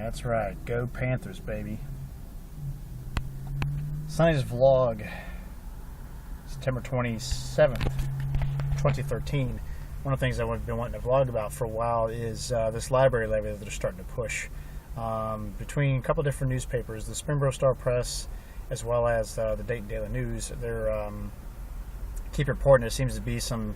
That's right. Go Panthers, baby. Sonny's vlog, September 27th, 2013. One of the things I've been wanting to vlog about for a while is this library levy that they're starting to push. Between a couple of different newspapers, the Springboro Star-Press, as well as the Dayton Daily News, they're keep reporting there seems to be some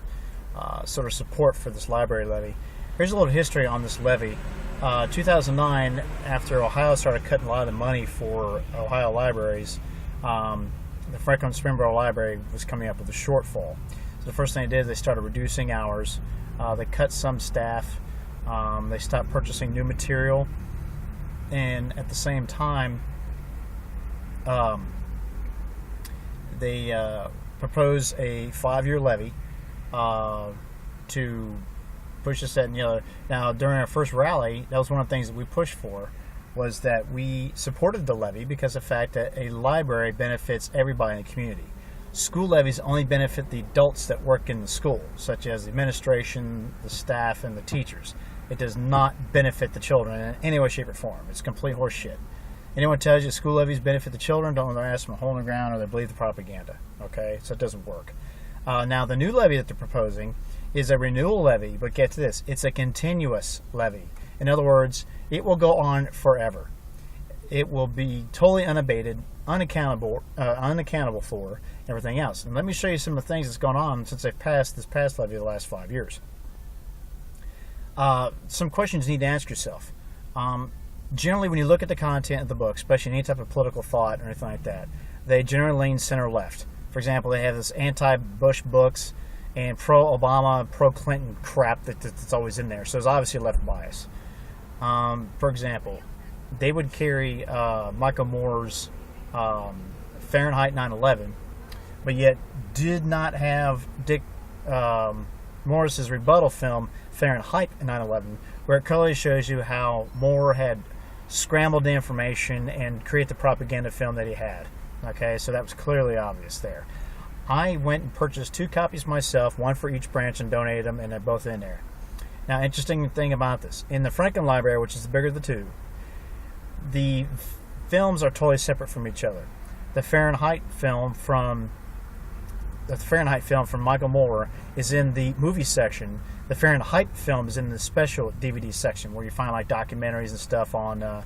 sort of support for this library levy. Here's a little history on this levy. 2009, after Ohio started cutting a lot of the money for Ohio libraries, the Franklin Springboro Library was coming up with a shortfall. So the first thing they did, they started reducing hours. They cut some staff. They stopped purchasing new material. And at the same time, they proposed a 5-year levy to push this, that, and the other. Now, during our first rally, that was one of the things that we pushed for, was that we supported the levy because of the fact that a library benefits everybody in the community. School levies only benefit the adults that work in the school, such as the administration, the staff, and the teachers. It does not benefit the children in any way, shape, or form. It's complete horse shit. Anyone tells you school levies benefit the children, don't ask them a hole in the ground, or they believe the propaganda. Okay, so it doesn't work. Now, the new levy that they're proposing is a renewal levy, but get to this, it's a continuous levy. In other words, it will go on forever. It will be totally unabated, unaccountable for everything else. And let me show you some of the things that's gone on since they've passed this past levy the last 5 years. Some questions you need to ask yourself. Generally, when you look at the content of the book, especially any type of political thought or anything like that, they generally lean center-left. For example, they have this anti-Bush books and pro-Obama, pro-Clinton crap that's always in there. So there's obviously a left bias. For example, they would carry Michael Moore's Fahrenheit 9/11, but yet did not have Dick Morris's rebuttal film Fahrenheit 9/11, where it clearly shows you how Moore had scrambled the information and created the propaganda film that he had. Okay, so that was clearly obvious there. I went and purchased 2 copies myself, one for each branch, and donated them, and they're both in there. Now, interesting thing about this, in the Franklin Library, which is the bigger of the two, the films are totally separate from each other. The Fahrenheit film from Michael Moore is in the movie section. The Fahrenheit film is in the special DVD section, where you find like documentaries and stuff on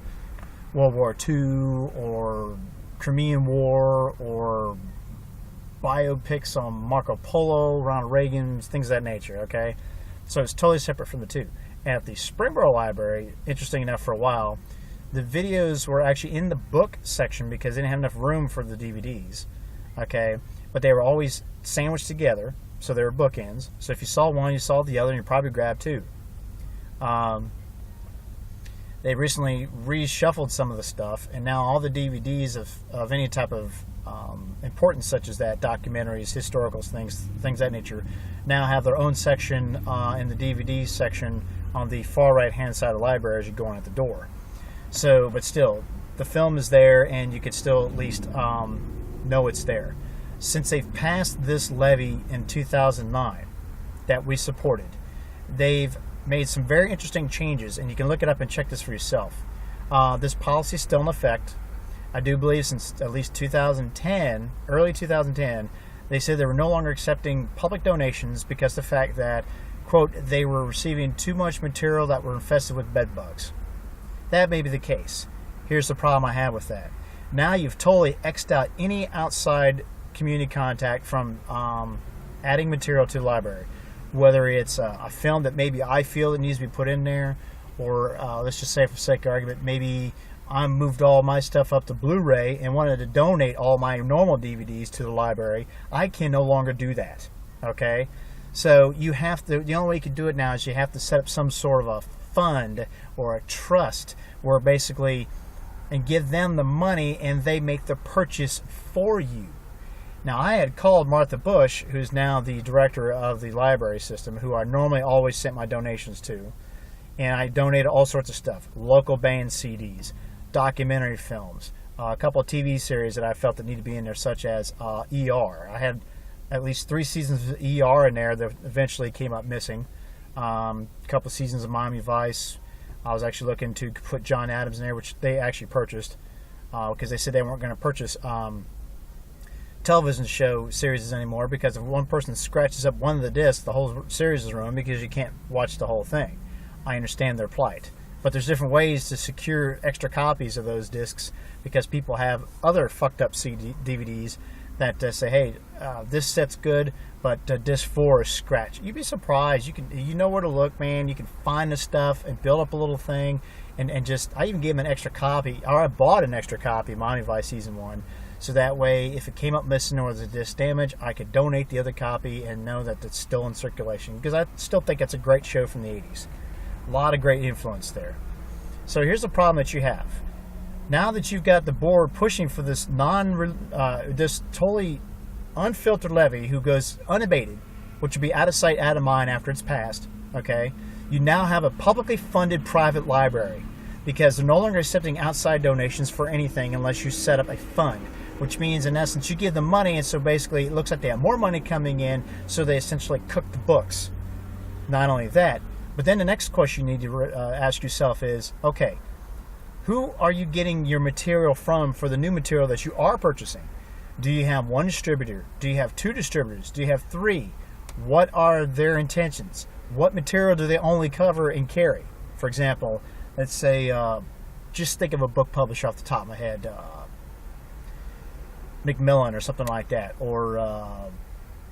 World War II or Crimean War or biopics on Marco Polo, Ronald Reagan, things of that nature. Okay, so it's totally separate from the two. At the Springboro Library, interesting enough, for a while, the videos were actually in the book section because they didn't have enough room for the DVDs. Okay, but they were always sandwiched together, so they were bookends. So if you saw one, you saw the other, and you probably grabbed 2. They recently reshuffled some of the stuff, and now all the DVDs of any type of importance, such as that, documentaries, historicals, things of that nature, now have their own section in the DVD section on the far right-hand side of the library as you go in at the door. So, but still, the film is there, and you could still at least know it's there. Since they've passed this levy in 2009 that we supported, they've made some very interesting changes, and you can look it up and check this for yourself. This policy is still in effect. I do believe since at least 2010, early 2010, they said they were no longer accepting public donations because of the fact that, quote, they were receiving too much material that were infested with bed bugs. That may be the case. Here's the problem I have with that. Now you've totally X'd out any outside community contact from adding material to the library. Whether it's a film that maybe I feel that needs to be put in there, or let's just say, for sake of argument, maybe I moved all my stuff up to Blu-ray and wanted to donate all my normal DVDs to the library. I can no longer do that. Okay? So you have to, the only way you can do it now is you have to set up some sort of a fund or a trust where basically, and give them the money and they make the purchase for you. Now, I had called Martha Bush, who's now the director of the library system, who I normally always sent my donations to, and I donated all sorts of stuff: local band CDs, documentary films, a couple of TV series that I felt that needed to be in there, such as ER. I had at least 3 seasons of ER in there that eventually came up missing. A couple of seasons of Miami Vice, I was actually looking to put John Adams in there, which they actually purchased because they said they weren't going to purchase television show series anymore, because if one person scratches up one of the discs, the whole series is ruined because you can't watch the whole thing. I understand their plight. But there's different ways to secure extra copies of those discs, because people have other fucked up DVDs that say, hey, this set's good, but disc 4 is scratched. You'd be surprised. You know where to look, man. You can find the stuff and build up a little thing, and just, I even gave them an extra copy, or I bought an extra copy of Miami Vice Season 1, so that way if it came up missing or was a disc damage, I could donate the other copy and know that it's still in circulation, because I still think it's a great show from the 80s. A lot of great influence there. So here's the problem that you have. Now that you've got the board pushing for this this totally unfiltered levy who goes unabated, which will be out of sight, out of mind after it's passed, okay? You now have a publicly funded private library, because they're no longer accepting outside donations for anything unless you set up a fund, which means in essence you give them money, and so basically it looks like they have more money coming in, so they essentially cook the books. Not only that, but then the next question you need to ask yourself is, okay, who are you getting your material from for the new material that you are purchasing? Do you have one distributor? Do you have 2 distributors? Do you have 3? What are their intentions? What material do they only cover and carry? For example, let's say, just think of a book publisher off the top of my head, Macmillan or something like that, or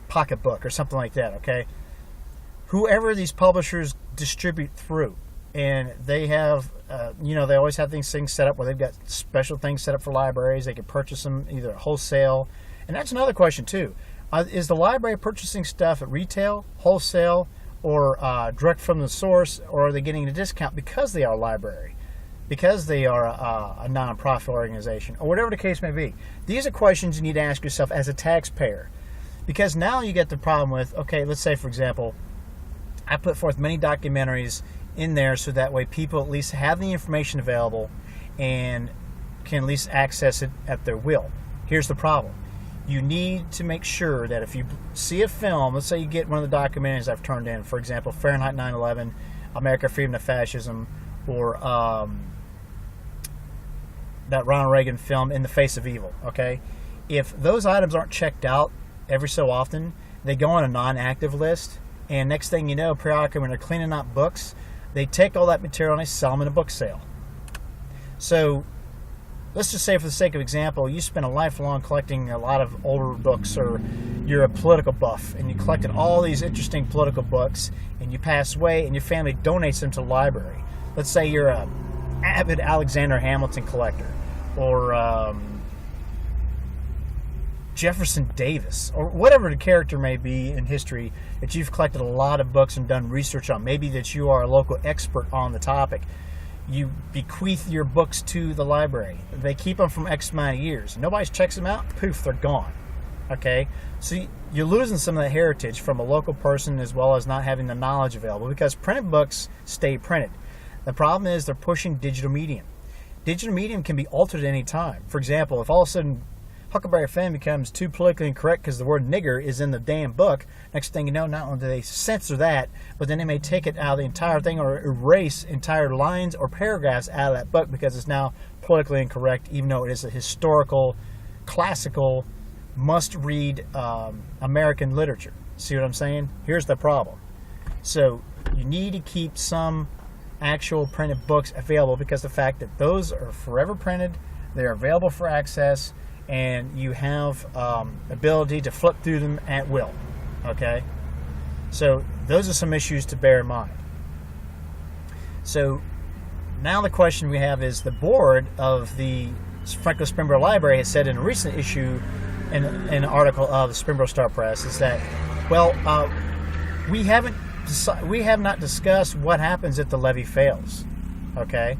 Pocketbook or something like that, okay? Whoever these publishers distribute through, and they have, they always have things set up where they've got special things set up for libraries. They can purchase them either wholesale, and that's another question too. Is the library purchasing stuff at retail, wholesale, or direct from the source, or are they getting a discount because they are a library, because they are a non-profit organization, or whatever the case may be? These are questions you need to ask yourself as a taxpayer, because now you get the problem with, okay, let's say for example, I put forth many documentaries in there so that way people at least have the information available and can at least access it at their will. Here's the problem. You need to make sure that if you see a film, let's say you get one of the documentaries I've turned in, for example, Fahrenheit 9/11, America, Freedom to Fascism, or that Ronald Reagan film, In the Face of Evil, okay? If those items aren't checked out every so often, they go on a non-active list. And next thing you know, periodically when they're cleaning out books, they take all that material and they sell them in a book sale. So let's just say, for the sake of example, you spent a lifelong collecting a lot of older books, or you're a political buff and you collected all these interesting political books, and you pass away and your family donates them to the library. Let's say you're an avid Alexander Hamilton collector, or Jefferson Davis, or whatever the character may be in history that you've collected a lot of books and done research on. Maybe that you are a local expert on the topic. You bequeath your books to the library. They keep them from X amount of years. Nobody checks them out. Poof, they're gone. Okay? So you're losing some of that heritage from a local person, as well as not having the knowledge available, because printed books stay printed. The problem is they're pushing digital medium. Digital medium can be altered at any time. For example, if all of a sudden Huckleberry Finn becomes too politically incorrect because the word nigger is in the damn book, next thing you know, not only do they censor that, but then they may take it out of the entire thing, or erase entire lines or paragraphs out of that book because it's now politically incorrect, even though it is a historical, classical, must-read American literature. See what I'm saying? Here's the problem. So you need to keep some actual printed books available, because the fact that those are forever printed, they're available for access, and you have ability to flip through them at will. Okay? So those are some issues to bear in mind. So now the question we have is, the board of the Franklin Springboro Library has said in a recent issue in an article of the Springboro Star Press is that, well, we have not discussed what happens if the levy fails. Okay?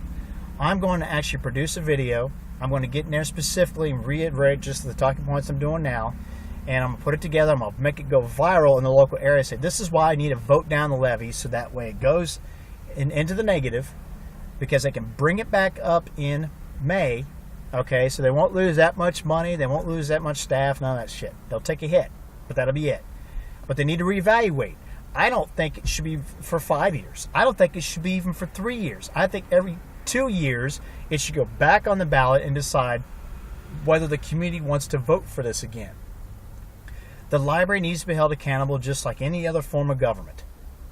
I'm going to actually produce a video. I'm going to get in there specifically and reiterate just the talking points I'm doing now, and I'm going to put it together. I'm going to make it go viral in the local area. Say, this is why I need to vote down the levy, so that way it goes into the negative, because they can bring it back up in May. Okay, so they won't lose that much money. They won't lose that much staff, none of that shit. They'll take a hit, but that'll be it. But they need to reevaluate. I don't think it should be for 5 years. I don't think it should be even for 3 years. I think every 2 years it should go back on the ballot and decide whether the community wants to vote for this again. The library needs to be held accountable just like any other form of government.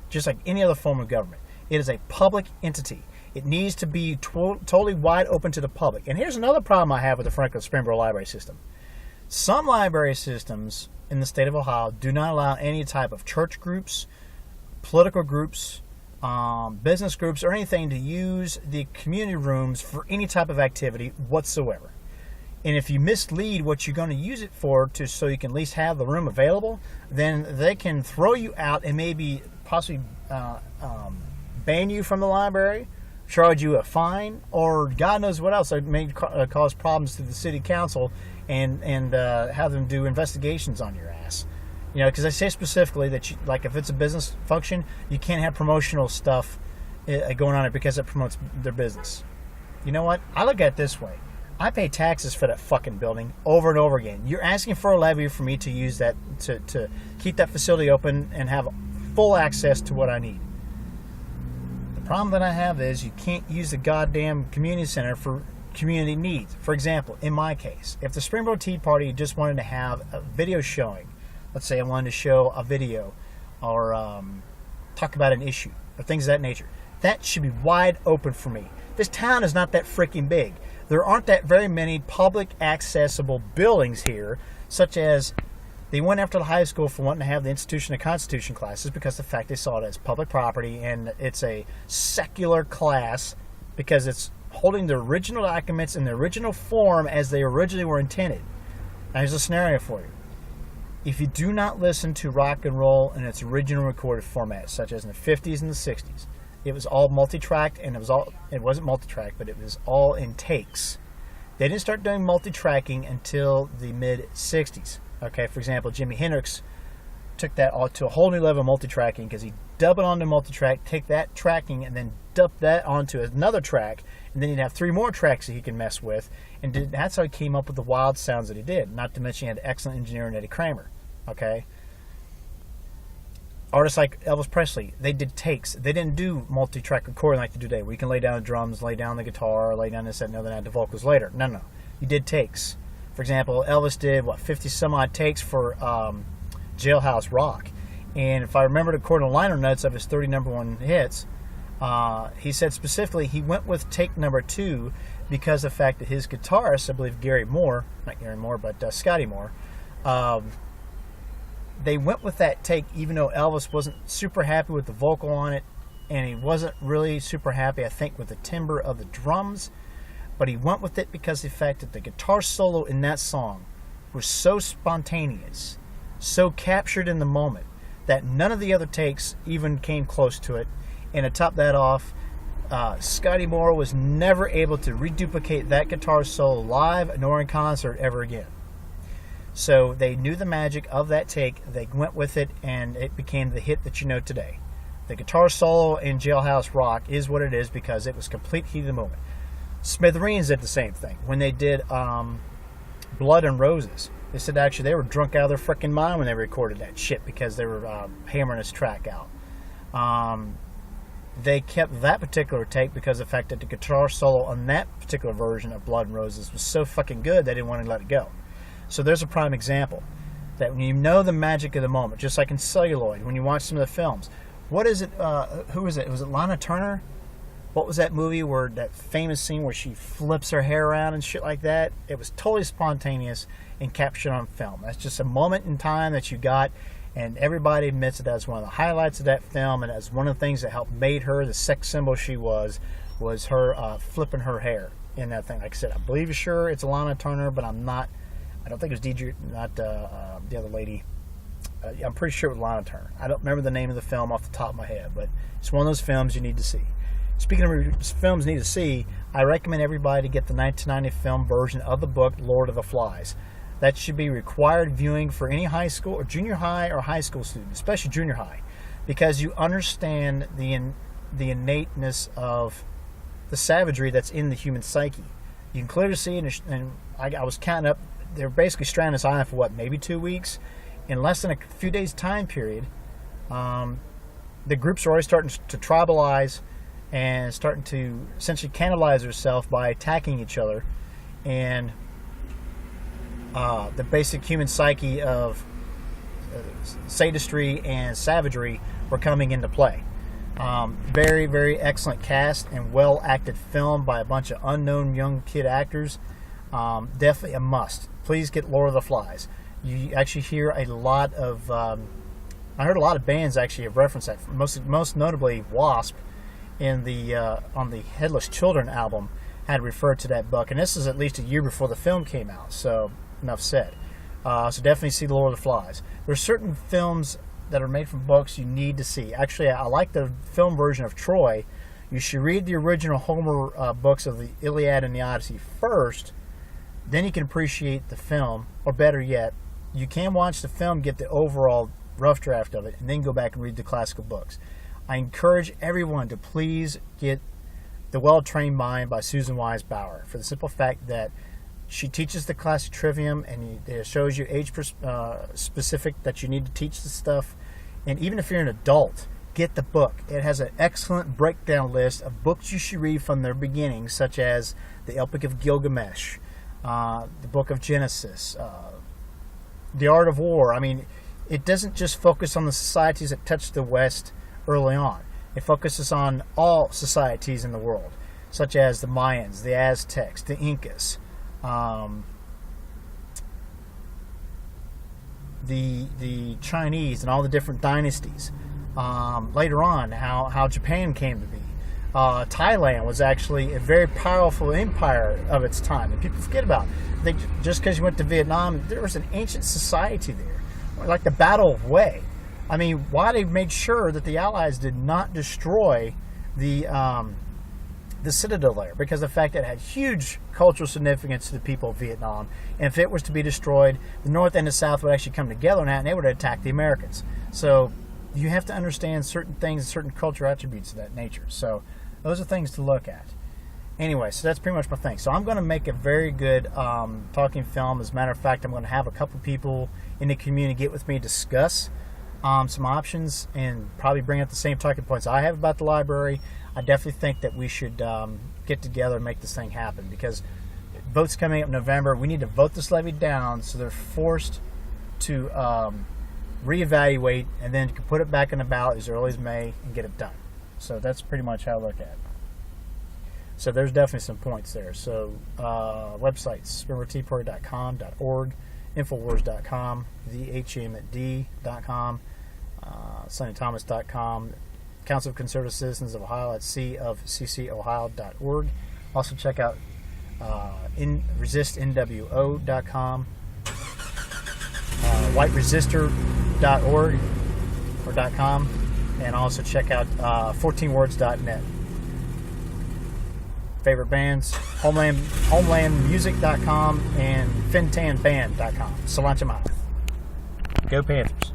Just like any other form of government. It is a public entity. It needs to be totally wide open to the public. And here's another problem I have with the Franklin Springboro library system. Some library systems in the state of Ohio do not allow any type of church groups, political groups, business groups, or anything to use the community rooms for any type of activity whatsoever. And if you mislead what you're going to use it for, so you can at least have the room available, then they can throw you out and maybe possibly ban you from the library, charge you a fine, or God knows what else. It may cause problems to the city council and have them do investigations on your ass. You know, because I say specifically that, like, if it's a business function, you can't have promotional stuff going on it because it promotes their business. You know what? I look at it this way. I pay taxes for that fucking building over and over again. You're asking for a levy for me to use that, to keep that facility open and have full access to what I need. The problem that I have is you can't use the goddamn community center for community needs. For example, in my case, if the Springboro Tea Party just wanted to have a video showing, let's say I wanted to show a video or talk about an issue or things of that nature, that should be wide open for me. This town is not that freaking big. There aren't that very many public accessible buildings here, such as they went after the high school for wanting to have the Institution of Constitution classes because of the fact they saw it as public property and it's a secular class because it's holding the original documents in the original form as they originally were intended. Now here's a scenario for you. If you do not listen to rock and roll in its original recorded format, such as in the 50s and the 60s, it was all multi-tracked, and it wasn't multi-tracked, but it was all in takes. They didn't start doing multi-tracking until the mid-60s. Okay, for example, Jimi Hendrix took that all to a whole new level of multi-tracking because he dubbed it onto multi-track, take that tracking, and then dump that onto another track, and then he'd have 3 more tracks that he can mess with, and that's how he came up with the wild sounds that he did. Not to mention he had excellent engineer in Eddie Kramer. Okay. Artists like Elvis Presley, they did takes. They didn't do multi-track recording like they do today, where you can lay down the drums, lay down the guitar, lay down this, that, and the other, and add the vocals later. No. You did takes. For example, Elvis did, 50 some odd takes for Jailhouse Rock. And if I remember according to liner notes of his 30 number one hits, he said specifically he went with take number 2 because of the fact that his guitarist, I believe Scotty Moore, they went with that take even though Elvis wasn't super happy with the vocal on it, and he wasn't really super happy, I think, with the timbre of the drums, but he went with it because of the fact that the guitar solo in that song was so spontaneous, so captured in the moment, that none of the other takes even came close to it. And to top that off, Scotty Moore was never able to reduplicate that guitar solo live nor in concert ever again. So they knew the magic of that take, they went with it, and it became the hit that you know today. The guitar solo in Jailhouse Rock is what it is because it was complete heat of the moment. Smithereens did the same thing. When they did Blood and Roses, they said actually they were drunk out of their freaking mind when they recorded that shit because they were hammering this track out. They kept that particular take because of the fact that the guitar solo on that particular version of Blood and Roses was so fucking good they didn't want to let it go. So there's a prime example that when you know the magic of the moment, just like in Celluloid, when you watch some of the films, what is it? Who is it? Was it Lana Turner? What was that movie where that famous scene where she flips her hair around and shit like that? It was totally spontaneous and captured on film. That's just a moment in time that you got, and everybody admits that as one of the highlights of that film, and as one of the things that helped made her the sex symbol she was her flipping her hair in that thing. Like I said, I believe sure it's Lana Turner, but I'm not. I don't think it was Deidre, not the other lady. I'm pretty sure it was Lana Turner. I don't remember the name of the film off the top of my head, but it's one of those films you need to see. Speaking of films you need to see, I recommend everybody to get the 1990 film version of the book Lord of the Flies. That should be required viewing for any high school or junior high or high school student, especially junior high, because you understand the innateness of the savagery that's in the human psyche. You can clearly see it, and I was counting up, they were basically stranded on this island for maybe 2 weeks. In less than a few days time period, the groups are already starting to tribalize and starting to essentially cannibalize themselves by attacking each other, and the basic human psyche of sadistry and savagery were coming into play. Very, very excellent cast and well acted film by a bunch of unknown young kid actors. Definitely a must. Please get Lord of the Flies. You actually hear a lot of I heard a lot of bands actually have referenced that. Most notably, Wasp in the on the Headless Children album had referred to that book, and this is at least a year before the film came out. So enough said. So definitely see The Lord of the Flies. There's certain films that are made from books you need to see. Actually, I like the film version of Troy. You should read the original Homer books of the Iliad and the Odyssey first. Then you can appreciate the film, or better yet, you can watch the film, get the overall rough draft of it, and then go back and read the classical books. I encourage everyone to please get The Well-Trained Mind by Susan Wise Bauer, for the simple fact that she teaches the classic trivium, and it shows you age specific that you need to teach the stuff. And even if you're an adult, get the book. It has an excellent breakdown list of books you should read from their beginnings, such as the Epic of Gilgamesh, the Book of Genesis, The Art of War. I mean, it doesn't just focus on the societies that touched the West early on. It focuses on all societies in the world, such as the Mayans, the Aztecs, the Incas, the Chinese, and all the different dynasties. Later on, how Japan came to be. Thailand was actually a very powerful empire of its time, and people forget about it. Just because you went to Vietnam, there was an ancient society there, like the Battle of Wei. I mean, why they made sure that the Allies did not destroy the citadel there, because the fact that it had huge cultural significance to the people of Vietnam, and if it was to be destroyed, the North and the South would actually come together on that, and they would attack the Americans. So you have to understand certain things, certain cultural attributes of that nature. So those are things to look at. Anyway, so that's pretty much my thing. So I'm going to make a very good talking film. As a matter of fact, I'm going to have a couple people in the community get with me to discuss some options, and probably bring up the same talking points I have about the library. I definitely think that we should get together and make this thing happen, because votes coming up in November. We need to vote this levy down so they're forced to reevaluate, and then you can put it back in the ballot as early as May and get it done. So that's pretty much how I look at it. So there's definitely some points there. So websites, springboro.com, .org, infowars.com, thehmd.com, sonnythomas.com, Council of Conservative Citizens of Ohio at cofccohio.org. Also check out resistnwo.com, whiteresistor.org or .com, and also check out 14words.net. Favorite bands, homelandmusic.com and fintanband.com. Cilantro Mouth. Go Panthers.